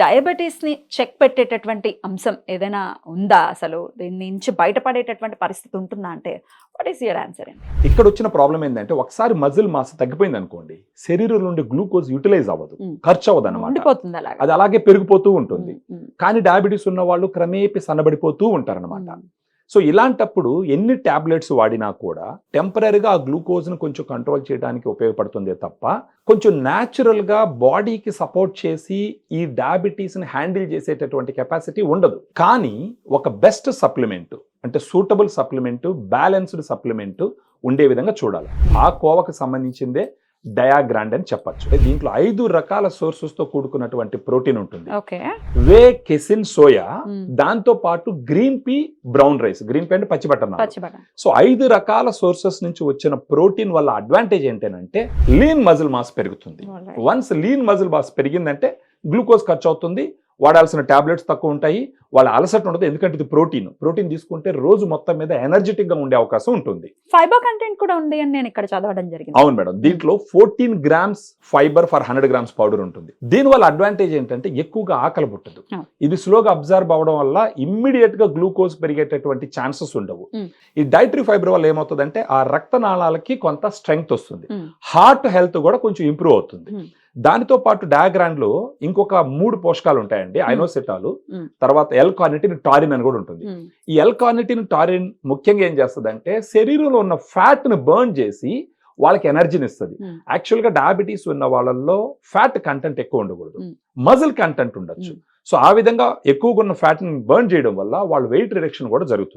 డయాబెటీస్‌ని check పెట్టేటటువంటి అంశం ఏదైనా ఉందా అసలు? దీని నుంచి బయటపడేటటువంటి పరిస్థితి ఉంటుందా అంటే, వాట్ ఈస్ యువర్ ఆన్సర్ అండి? ఇక్కడ వచ్చిన ప్రాబ్లం ఏంటంటే ఒకసారి మజిల్ మాస్ తగ్గిపోయింది అనుకోండి, శరీరం నుండి గ్లూకోజ్ యూటిలైజ్ అవ్వదు, ఖర్చు అవ్వదు అనమాట. ఉండిపోతుంది అలాగా. అది అలాగే పెరిగిపోతూ ఉంటుంది. కానీ డయాబెటీస్ ఉన్న వాళ్ళు క్రమేపీ సన్నబడిపోతూ ఉంటారనమాట. సో ఇలాంటప్పుడు ఎన్ని టాబ్లెట్స్ వాడినా కూడా టెంపరీగా ఆ గ్లూకోజ్ను కొంచెం కంట్రోల్ చేయడానికి ఉపయోగపడుతుందే తప్ప కొంచెం న్యాచురల్గా బాడీకి సపోర్ట్ చేసి ఈ డయాబెటీస్ని హ్యాండిల్ చేసేటటువంటి కెపాసిటీ ఉండదు. కానీ ఒక బెస్ట్ సప్లిమెంట్ అంటే సూటబుల్ సప్లిమెంట్, బ్యాలెన్స్డ్ సప్లిమెంట్ ఉండే విధంగా చూడాలి. ఆ కోవకు సంబంధించిందే డయాగ్రాండ్ అని చెప్పచ్చు. దీంట్లో 5 రకాల సోర్సెస్ తో కూడుకున్నటువంటి ప్రోటీన్ ఉంటుంది. వే, కెసిన్, సోయా, దాంతో పాటు green P, brown rice. Green P అంటే పచ్చిబట్టన. సో 5 రకాల సోర్సెస్ నుంచి వచ్చిన ప్రోటీన్ వల్ల అడ్వాంటేజ్ ఏంటంటే లీన్ మజిల్ మాస్ పెరుగుతుంది. వన్స్ లీన్ మజిల్ మాస్ పెరిగిందంటే గ్లూకోజ్ ఖర్చు అవుతుంది, వాడాల్సిన టాబ్లెట్స్ తక్కువ ఉంటాయి, వాళ్ళ అలసట ఉండదు. ఎందుకంటే ఇది ప్రోటీన్ తీసుకుంటే రోజు మొత్తం మీద ఎనర్జెటిక్ గా ఉండే అవకాశం ఉంటుంది. ఫైబర్ కంటెంట్ కూడా ఉంది అని నేను ఇక్కడ చదవడం జరిగింది. అవును మేడం, దీంట్లో 14 grams fibre for 100 grams powder ఉంటుంది. దీని వల్ల అడ్వాంటేజ్ ఏంటంటే ఎక్కువగా ఆకలి పుట్టదు. ఇది స్లోగా అబ్జర్వ్ అవడం వల్ల ఇమ్మీడియట్ గా గ్లూకోజ్ పెరిగేటటువంటి ఛాన్సెస్ ఉండవు. ఈ డైటరీ ఫైబర్ వల్ల ఏమవుతుందంటే ఆ రక్తనాళాలకి కొంత స్ట్రెంగ్త్ వస్తుంది, హార్ట్ హెల్త్ కూడా కొంచెం ఇంప్రూవ్ అవుతుంది. దానితో పాటు డయాగ్రాండ్ లో ఇంకొక 3 పోషకాలు ఉంటాయండి. ఐనోసిటాలు, తర్వాత L-కార్నిటిన్, టారిన్ అని కూడా ఉంటుంది. ఈ L-కార్నిటిన్, టారిన్ ముఖ్యంగా ఏం చేస్తుంది అంటే శరీరంలో ఉన్న ఫ్యాట్ ని బర్న్ చేసి వాళ్ళకి ఎనర్జీని ఇస్తుంది. యాక్చువల్ గా డయాబెటీస్ ఉన్న వాళ్ళల్లో ఫ్యాట్ కంటెంట్ ఎక్కువ ఉండకూడదు, మజిల్ కంటెంట్ ఉండొచ్చు. సో ఆ విధంగా ఎక్కువగా ఉన్న ఫ్యాట్ ని బర్న్ చేయడం వల్ల వాళ్ళ వెయిట్ రిడక్షన్ కూడా జరుగుతుంది.